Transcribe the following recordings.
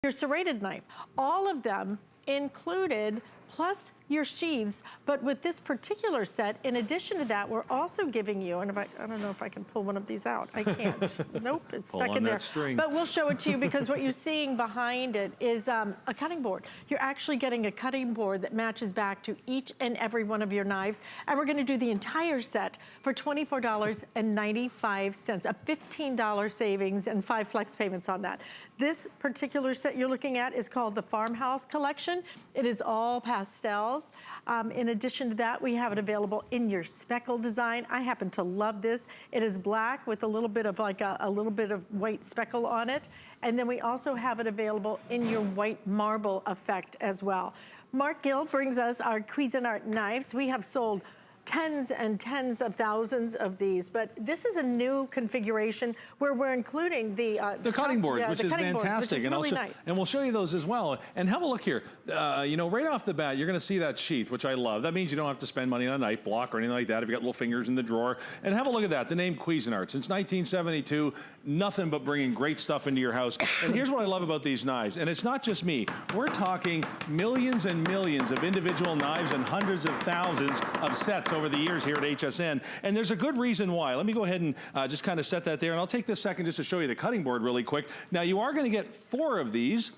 your serrated knife. All of them included, plus your sheaths. But with this particular set, in addition to that, we're also giving you, and if I don't know if I can pull one of these out. I can't. Nope, it's stuck in there. But we'll show it to you because what you're seeing behind it is a cutting board. You're actually getting a cutting board that matches back to each and every one of your knives. And we're gonna do the entire set for $24.95, a $15 savings and 5 flex payments on that. This particular set you're looking at is called the Farmhouse Collection. It is all pastels. In addition to that, we have it available in your speckle design. I happen to love this. It is black with a little bit of like a little bit of white speckle on it. And then we also have it available in your white marble effect as well. Mark Gill brings us our Cuisinart knives. We have sold tens and tens of thousands of these, but this is a new configuration where we're including the cutting boards, yeah, which is fantastic, which is and really also, nice. and we'll show you those as well. And have a look here. You know, right off the bat, you're going to see that sheath, which I love. That means you don't have to spend money on a knife block or anything like that if you got little fingers in the drawer. And have a look at that. The name Cuisinart. Since 1972, nothing but bringing great stuff into your house. And here's what I love about these knives. And it's not just me. We're talking millions and millions of individual knives and hundreds of thousands of sets over the years here at HSN, and there's a good reason why. Let me go ahead and just kind of set that there, and I'll take this second just to show you the cutting board really quick. Now, you are going to get 4 of these.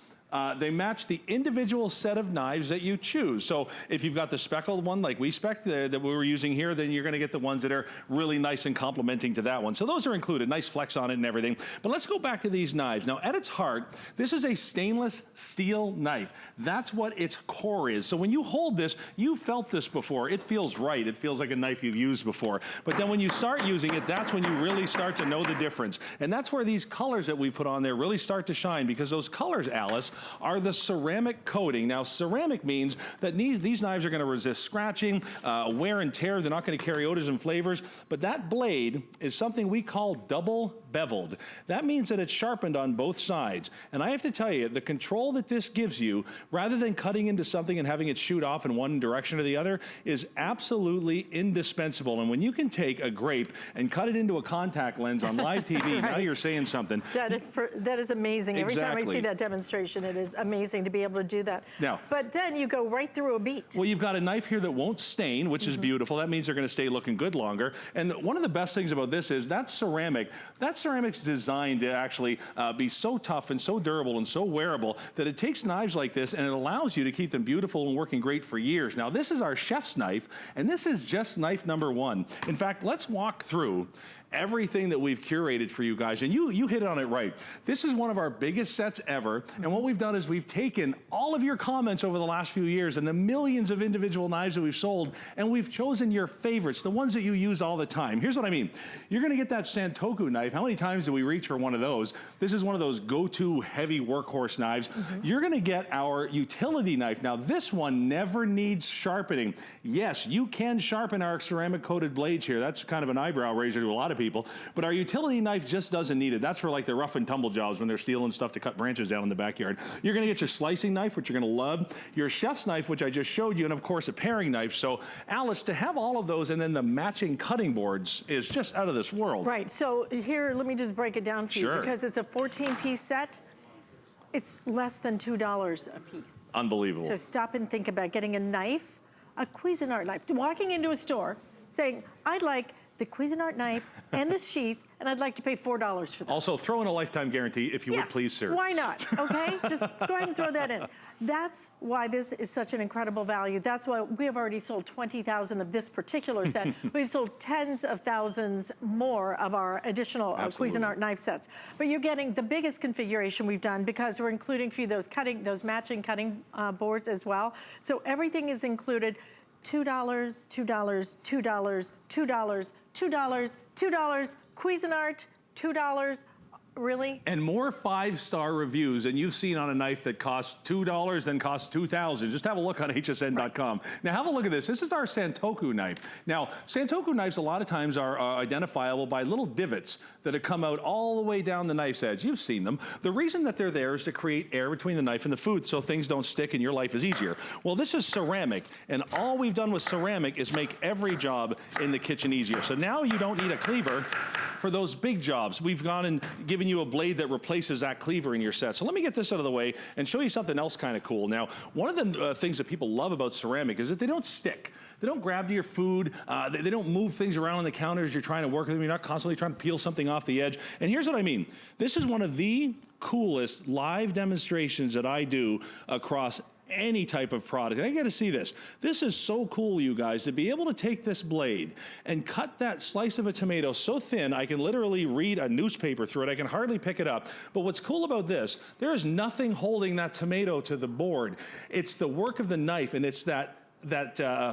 They match the individual set of knives that you choose. So if you've got the speckled one like we spec that we were using here, then you're gonna get the ones that are really nice and complementing to that one. So those are included, nice flex on it and everything. But let's go back to these knives. Now at its heart, this is a stainless steel knife. That's what its core is. So when you hold this, you felt this before. It feels right. It feels like a knife you've used before. But then when you start using it, that's when you really start to know the difference. And that's where these colors that we put on there really start to shine, because those colors, Alice, are the ceramic coating. Now, ceramic means that these knives are gonna resist scratching, wear and tear. They're not gonna carry odors and flavors, but that blade is something we call double beveled. That means that it's sharpened on both sides. And I have to tell you, the control that this gives you, rather than cutting into something and having it shoot off in one direction or the other, is absolutely indispensable. And when you can take a grape and cut it into a contact lens on live TV, right. Now you're saying something. That is amazing. Every time I see that demonstration, it is amazing to be able to do that. Now, but then you go right through a beat. Well, you've got a knife here that won't stain, which is beautiful. That means they're gonna stay looking good longer. And one of the best things about this is that ceramic's designed to actually be so tough and so durable and so wearable that it takes knives like this and it allows you to keep them beautiful and working great for years. Now, this is our chef's knife, and this is just knife number 1. In fact, let's walk through everything that we've curated for you guys, and you hit on it right. This is one of our biggest sets ever, and what we've done is we've taken all of your comments over the last few years and the millions of individual knives that we've sold, and we've chosen your favorites, the ones that you use all the time. Here's what I mean. You're gonna get that Santoku knife. How many times do we reach for one of those? This is one of those go-to heavy workhorse knives. You're gonna get our utility knife. Now, this one never needs sharpening. Yes, you can sharpen our ceramic coated blades here. That's kind of an eyebrow raiser to a lot of people, but our utility knife just doesn't need it. That's for like the rough and tumble jobs when they're stealing stuff to cut branches down in the backyard. You're gonna get your slicing knife, which you're gonna love, your chef's knife, which I just showed you, and of course a paring knife. So Alice, to have all of those and then the matching cutting boards is just out of this world. Right, so here, let me just break it down for you, because it's a 14-piece set. It's less than $2 a piece. Unbelievable. So stop and think about getting a knife, a Cuisinart knife, walking into a store saying, I'd like the Cuisinart knife and this sheath, and I'd like to pay $4 for that. Also, throw in a lifetime guarantee if you would please, sir. Why not, okay? Just go ahead and throw that in. That's why this is such an incredible value. That's why we have already sold 20,000 of this particular set. We've sold tens of thousands more of our additional Cuisinart knife sets. But you're getting the biggest configuration we've done because we're including for you those matching cutting boards as well. So everything is included. $2, $2, $2, $2, $2, $2, Cuisinart, $2. Really? And more 5-star reviews than you've seen on a knife that costs $2 than costs $2,000. Just have a look on hsn.com. Right. Now have a look at this. This is our Santoku knife. Now, Santoku knives a lot of times are identifiable by little divots that have come out all the way down the knife's edge. You've seen them. The reason that they're there is to create air between the knife and the food so things don't stick and your life is easier. Well, this is ceramic, and all we've done with ceramic is make every job in the kitchen easier. So now you don't need a cleaver for those big jobs. We've gone and given you a blade that replaces that cleaver in your set. So let me get this out of the way and show you something else kind of cool. Now, one of the things that people love about ceramic is that they don't stick. They don't grab to your food. They don't move things around on the counter as you're trying to work with them. You're not constantly trying to peel something off the edge. And here's what I mean. This is one of the coolest live demonstrations that I do across any type of product. And I got to see this. This is so cool, you guys, to be able to take this blade and cut that slice of a tomato so thin I can literally read a newspaper through it. I can hardly pick it up. But what's cool about this, there is nothing holding that tomato to the board. It's the work of the knife, and it's that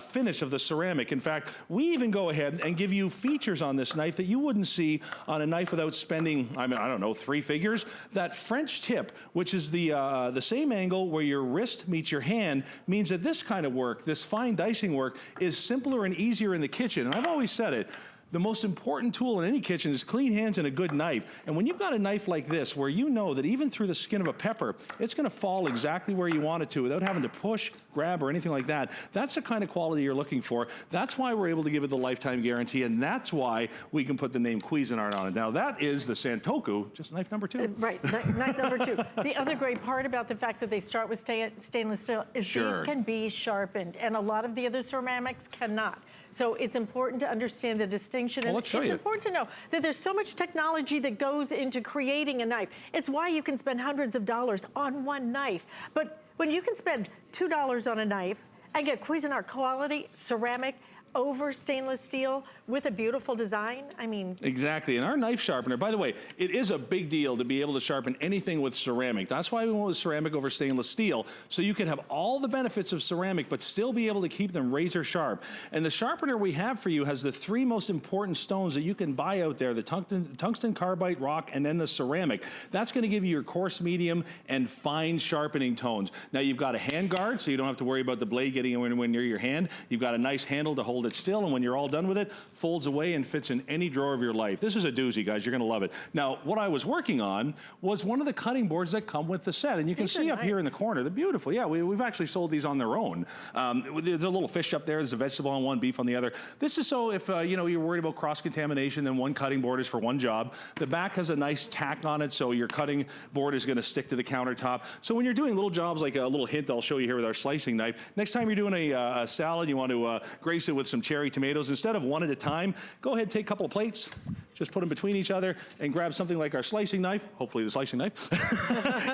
finish of the ceramic. In fact, we even go ahead and give you features on this knife that you wouldn't see on a knife without spending, I don't know, 3 figures. That French tip, which is the same angle where your wrist meets your hand, means that this kind of work, this fine dicing work, is simpler and easier in the kitchen. And I've always said it, the most important tool in any kitchen is clean hands and a good knife. And when you've got a knife like this, where you know that even through the skin of a pepper, it's gonna fall exactly where you want it to without having to push, grab, or anything like that, that's the kind of quality you're looking for. That's why we're able to give it the lifetime guarantee, and that's why we can put the name Cuisinart on it. Now, that is the Santoku, just knife number 2. Right, knife number 2. The other great part about the fact that they start with stainless steel is these can be sharpened, and a lot of the other ceramics cannot. So it's important to understand the distinction. Well, and let's show it's you. important to know that there's so much technology that goes into creating a knife. It's why you can spend hundreds of dollars on one knife. But when you can spend $2 on a knife and get Cuisinart quality ceramic over stainless steel with a beautiful design, I mean. Exactly, and our knife sharpener, by the way, it is a big deal to be able to sharpen anything with ceramic. That's why we went with ceramic over stainless steel, so you can have all the benefits of ceramic, but still be able to keep them razor sharp. And the sharpener we have for you has the 3 most important stones that you can buy out there, the tungsten carbide rock, and then the ceramic. That's gonna give you your coarse, medium, and fine sharpening tones. Now, you've got a hand guard, so you don't have to worry about the blade getting anywhere near your hand. You've got a nice handle to hold it still, and when you're all done with it, folds away and fits in any drawer of your life. This is a doozy, guys. You're gonna love it. Now, what I was working on was one of the cutting boards that come with the set, and you can see up here in the corner, they're beautiful. Yeah, we've actually sold these on their own. There's a little fish up there, there's a vegetable on one, beef on the other. This is so if you're worried about cross-contamination, then one cutting board is for one job. The back has a nice tack on it, so your cutting board is gonna stick to the countertop. So when you're doing little jobs, like a little hint I'll show you here with our slicing knife, next time you're doing a salad, you want to grace it with some cherry tomatoes, instead of one at a time, go ahead, take a couple of plates, just put them between each other and grab something like our slicing knife, hopefully the slicing knife,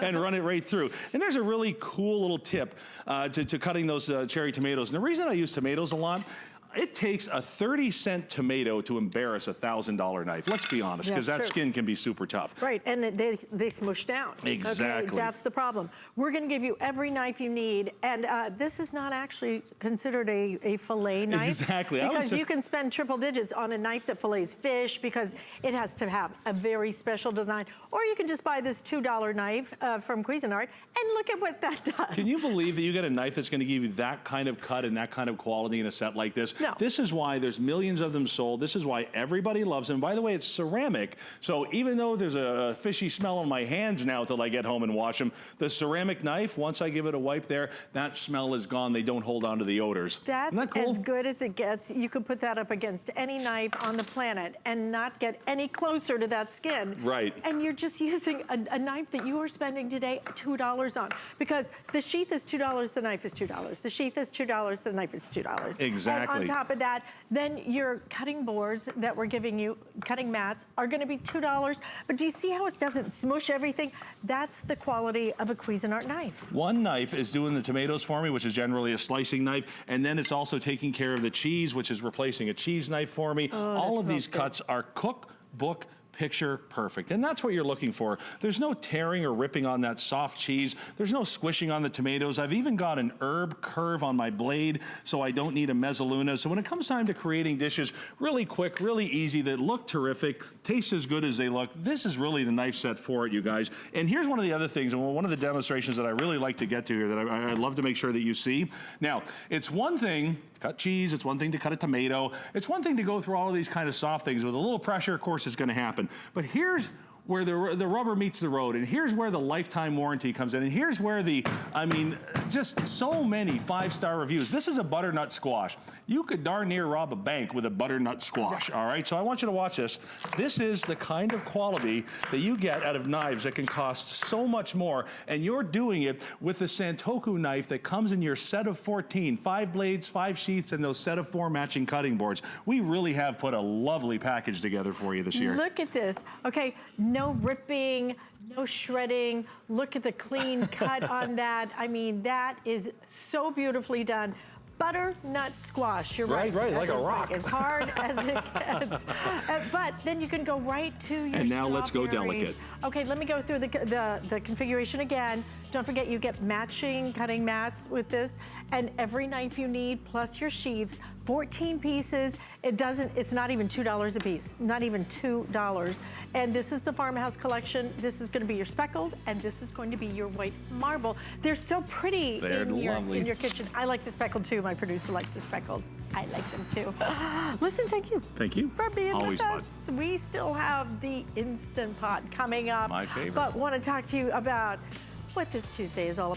and run it right through. And there's a really cool little tip to cutting those cherry tomatoes. And the reason I use tomatoes a lot, it takes a 30-cent tomato to embarrass a $1,000 knife. Let's be honest, because that skin can be super tough. Right, and they smush down. Exactly. Okay, that's the problem. We're gonna give you every knife you need, and this is not actually considered a fillet knife. Exactly. Because you can spend triple digits on a knife that fillets fish because it has to have a very special design. Or you can just buy this $2 knife from Cuisinart, and look at what that does. Can you believe that you get a knife that's gonna give you that kind of cut and that kind of quality in a set like this? No. This is why there's millions of them sold. This is why everybody loves them. By the way, it's ceramic, so even though there's a fishy smell on my hands now till I get home and wash them, the ceramic knife, once I give it a wipe there, that smell is gone. They don't hold on to the odors. That's Isn't that cool? as good as it gets. You could put that up against any knife on the planet and not get any closer to that skin. Right. And you're just using a knife that you are spending today $2 on, because the sheath is $2, the knife is $2. The sheath is $2, the knife is $2. Exactly. And on top of that, then your cutting boards that we're giving you, cutting mats, are gonna be $2. But do you see how it doesn't smush everything? That's the quality of a Cuisinart knife. One knife is doing the tomatoes for me, which is generally a slicing knife, and then it's also taking care of the cheese, which is replacing a cheese knife for me. Oh, all of these cuts are cookbook picture perfect, and that's what you're looking for. There's no tearing or ripping on that soft cheese. There's no squishing on the tomatoes. I've even got an herb curve on my blade, so I don't need a mezzaluna. So when it comes time to creating dishes really quick, really easy, that look terrific, taste as good as they look, this is really the knife set for it, you guys. And here's one of the other things, and one of the demonstrations that I really like to get to here that I'd love to make sure that you see. Now, it's one thing to cut cheese, it's one thing to cut a tomato, it's one thing to go through all of these kind of soft things. With a little pressure, of course, it's gonna happen. But here's where the rubber meets the road, and here's where the lifetime warranty comes in, and here's where I mean, just so many 5-star reviews. This is a butternut squash. You could darn near rob a bank with a butternut squash, all right? So I want you to watch this. This is the kind of quality that you get out of knives that can cost so much more, and you're doing it with the Santoku knife that comes in your set of 14, 5 blades, 5 sheaths, and those set of 4 matching cutting boards. We really have put a lovely package together for you this year. Look at this. Okay, no ripping, no shredding. Look at the clean cut on that. I mean, that is so beautifully done. Butternut squash, you're right. Right, like a rock. Like as hard as it gets. But then you can go right to your And now let's go delicate. Okay, let me go through the configuration again. Don't forget you get matching cutting mats with this, and every knife you need, plus your sheaths, 14 pieces. It's not even $2 a piece, not even $2. And this is the Farmhouse collection. This is gonna be your speckled, and this is going to be your white marble. They're so pretty in your kitchen. I like the speckled too. My producer likes the speckled. I like them too. Listen, thank you. Thank you. For being Always with fun. us. We still have the Instant Pot coming up. My favorite. But want to talk to you about what this Tuesday is all about.